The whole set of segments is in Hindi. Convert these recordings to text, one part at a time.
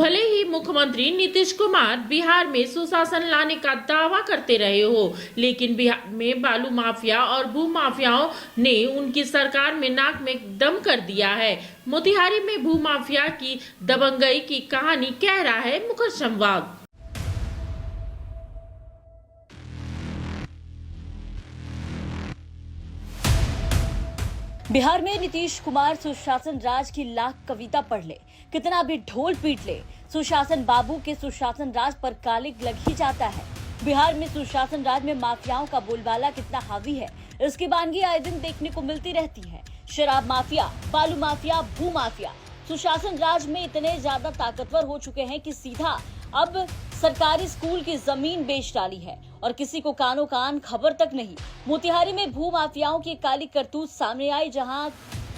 भले ही मुख्यमंत्री नीतीश कुमार बिहार में सुशासन लाने का दावा करते रहे हो, लेकिन बिहार में बालू माफिया और भू माफियाओं ने उनकी सरकार में नाक में दम कर दिया है। मोतिहारी में भू माफिया की दबंगई की कहानी कह रहा है मुकेश संवाद। बिहार में नीतीश कुमार सुशासन राज की लाख कविता पढ़ ले, कितना भी ढोल पीट ले, सुशासन बाबू के सुशासन राज पर कालिक लग ही जाता है। बिहार में सुशासन राज में माफियाओं का बोलबाला कितना हावी है, इसकी वानगी आए दिन देखने को मिलती रहती है। शराब माफिया, बालू माफिया, भू माफिया सुशासन राज में इतने ज्यादा ताकतवर हो चुके हैं कि सीधा अब सरकारी स्कूल की जमीन बेच डाली है और किसी को कानो कान खबर तक नहीं। मोतिहारी में भू माफियाओं की काली करतूत सामने आई, जहां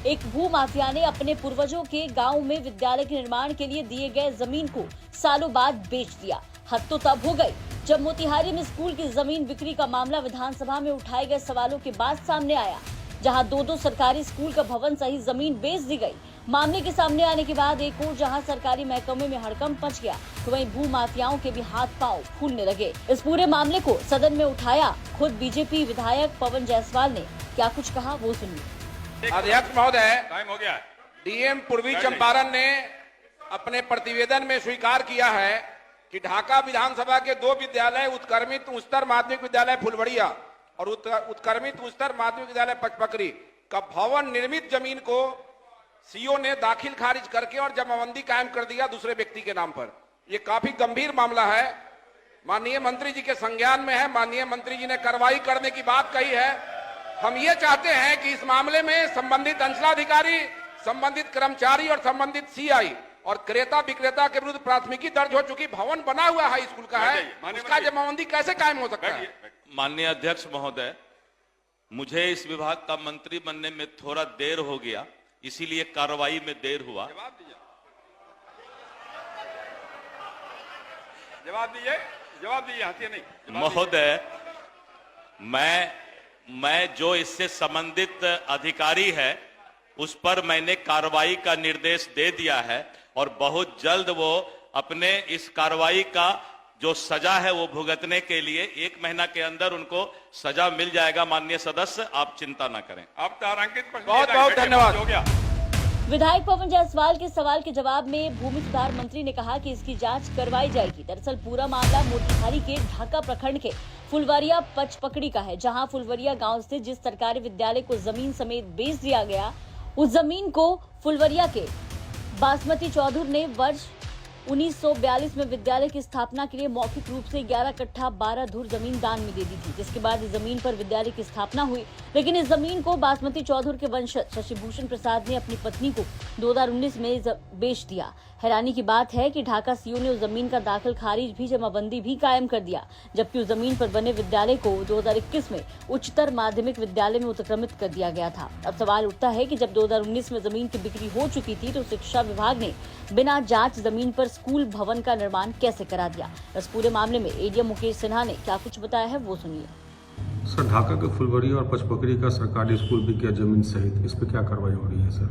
एक भू माफिया ने अपने पूर्वजों के गांव में विद्यालय के निर्माण के लिए दिए गए जमीन को सालों बाद बेच दिया। हद तो तब हो गई जब मोतिहारी में स्कूल की जमीन बिक्री का मामला विधानसभा में उठाए गए सवालों के बाद सामने आया, जहां दो सरकारी स्कूल का भवन सहित जमीन बेच दी गई। मामले के सामने आने के बाद एक और जहां सरकारी महकमे में हड़कंप मच गया, तो वहीं भू माफियाओं के भी हाथ पांव फूलने लगे। इस पूरे मामले को सदन में उठाया खुद बीजेपी विधायक पवन जायसवाल ने। क्या कुछ कहा वो सुनिए। अध्यक्ष महोदय, टाइम हो गया। डीएम पूर्वी चंपारण ने अपने प्रतिवेदन में स्वीकार किया है कि ढाका विधानसभा के 2 विद्यालय, उत्क्रमित उच्चतर माध्यमिक विद्यालय फुलवड़िया और उत्क्रमित उच्चतर माध्यमिक विद्यालय पचपकरी का भवन निर्मित जमीन को सीओ ने दाखिल खारिज करके और जमाबंदी कायम कर दिया दूसरे व्यक्ति के नाम पर। यह काफी गंभीर मामला है, माननीय मंत्री जी के संज्ञान में है। माननीय मंत्री जी ने कार्रवाई करने की बात कही है। हम ये चाहते हैं कि इस मामले में संबंधित अंचलाधिकारी, संबंधित कर्मचारी और संबंधित सीआई और क्रेता विक्रेता के विरुद्ध प्राथमिकी दर्ज हो चुकी। भवन बना हुआ हाई स्कूल का है, उसका जमाबंदी कैसे कायम हो सकता है? माननीय अध्यक्ष महोदय, मुझे इस विभाग का मंत्री बनने में थोड़ा देर हो गया, इसीलिए कार्रवाई में देर हुआ। जवाब दीजिए, हंसिए नहीं। महोदय, मैं जो इससे संबंधित अधिकारी है उस पर मैंने कार्रवाई का निर्देश दे दिया है और बहुत जल्द वो अपने इस कार्रवाई का जो सजा है वो भुगतने के लिए 1 महीना के अंदर उनको सजा मिल जाएगा। माननीय सदस्य, आप चिंता ना करें। आप तारांकित, बहुत बहुत धन्यवाद। हो गया। विधायक पवन जायसवाल के सवाल के जवाब में भूमि सुधार मंत्री ने कहा कि इसकी जांच करवाई जाएगी। दरअसल पूरा मामला मोतिहारी के ढाका प्रखंड के फुलवरिया पचपकड़ी का है, जहां फुलवरिया गांव से जिस सरकारी विद्यालय को जमीन समेत बेच दिया गया, उस जमीन को फुलवरिया के बासमती चौधरी ने वर्ष 1942 में विद्यालय की स्थापना के लिए मौखिक रूप से 11 कट्ठा 12 धुर जमीन दान में दे दी थी, जिसके बाद इस जमीन पर विद्यालय की स्थापना हुई। लेकिन इस जमीन को बासमती चौधरी के वंशज शशिभूषण प्रसाद ने अपनी पत्नी को 2019 में बेच दिया। हैरानी की बात है कि ढाका सीओ ने उस जमीन का दाखिल खारिज भी जमाबंदी भी कायम कर दिया, जबकि उस जमीन पर बने विद्यालय को 2021 में उच्चतर माध्यमिक विद्यालय में उत्क्रमित कर दिया गया था। अब सवाल उठता है कि जब 2019 में जमीन की बिक्री हो चुकी थी तो शिक्षा विभाग ने बिना जांच जमीन पर स्कूल भवन का निर्माण कैसे करा दिया। इस पूरे मामले में एडीएम मुकेश सिन्हा ने क्या कुछ बताया है वो सुनिए। सर, ढाका के फुलवरिया और पचपकड़ी का सरकारी स्कूल बिक गया जमीन सहित, इस पर क्या कार्रवाई हो रही है सर?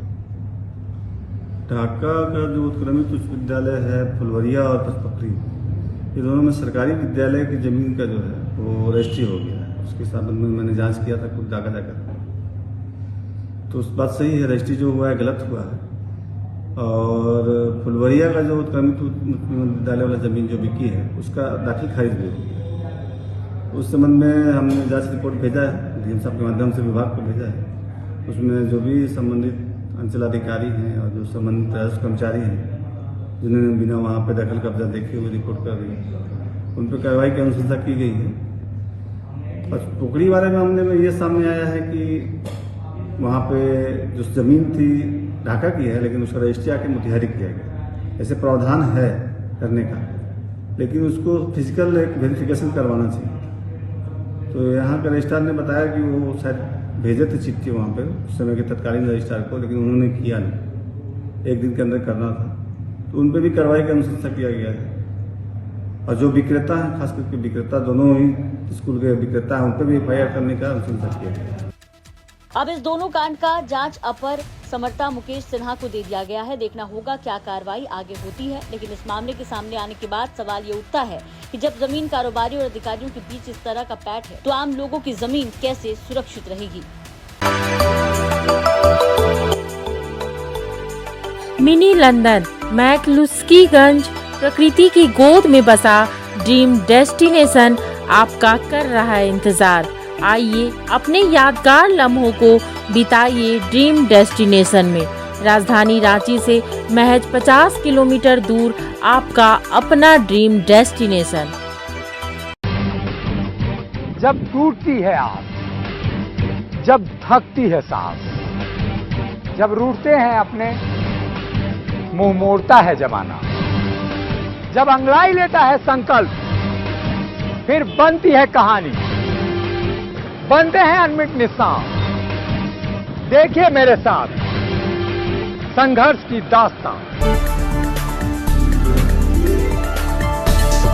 ढाका का जो उत्क्रमित उच्च विद्यालय है फुलवरिया और पचपकड़ी, ये दोनों में सरकारी विद्यालय की जमीन का जो है वो रजिस्ट्री हो गया है। उसके संबंध में मैंने जांच किया था खुद ढाका जाकर, तो उस बात सही है, रजिस्ट्री जो हुआ है गलत हुआ है। और फुलवरिया का जो उत्क्रमित विद्यालय वाला जमीन जो बिकी है उसका दाखिल खारिज भी हो गया। उस संबंध में हमने जांच रिपोर्ट भेजा है, डीएम साहब के माध्यम से विभाग को भेजा है। उसमें जो भी संबंधित अंचलाधिकारी हैं और जो संबंधित राजस्व कर्मचारी हैं जिन्होंने बिना वहाँ पे दखल कब्जा देखे हुए रिपोर्ट कर दी, उन पर कार्रवाई की अनुशंसा की गई है। पचपकड़ी वाले मामले में ये सामने आया है कि वहाँ पे जो जमीन थी ढाका की है, लेकिन उसका रजिस्ट्री आके मोतिहारी किया गया। ऐसे प्रावधान है करने का, लेकिन उसको फिजिकल एक वेरिफिकेशन करवाना चाहिए। तो यहाँ के रजिस्ट्रार ने बताया कि वो शायद भेजे थे चिट्ठी वहाँ पे उस समय के तत्कालीन रजिस्ट्रार को, लेकिन उन्होंने किया नहीं, 1 दिन के अंदर करना था। तो उन पर भी कार्रवाई की अनुशंसा किया गया है। और जो विक्रेता हैं, खास करके विक्रेता, दोनों ही स्कूल के विक्रेता हैं, उन पर भी FIR करने का अनुशंसा किया गया है। अब इस दोनों कांड का जांच अपर समर्था मुकेश सिन्हा को दे दिया गया है। देखना होगा क्या कार्रवाई आगे होती है। लेकिन इस मामले के सामने आने के बाद सवाल ये उठता है कि जब जमीन कारोबारी और अधिकारियों के बीच इस तरह का पैठ है तो आम लोगों की जमीन कैसे सुरक्षित रहेगी। मिनी लंदन मैक्लुस्कीगंज प्रकृति की गोद में बसा ड्रीम डेस्टिनेशन आपका कर रहा है इंतजार। आइए अपने यादगार लम्हों को बिताइए ड्रीम डेस्टिनेशन में। राजधानी रांची से महज 50 किलोमीटर दूर आपका अपना ड्रीम डेस्टिनेशन। जब टूटती है आस, जब थकती है सांस, जब रूठते हैं अपने, मुंह मोड़ता है जमाना, जब अंगड़ाई लेता है संकल्प, फिर बनती है कहानी, बनते हैं अनमिट निशान। देखिए मेरे साथ संघर्ष की दास्तान।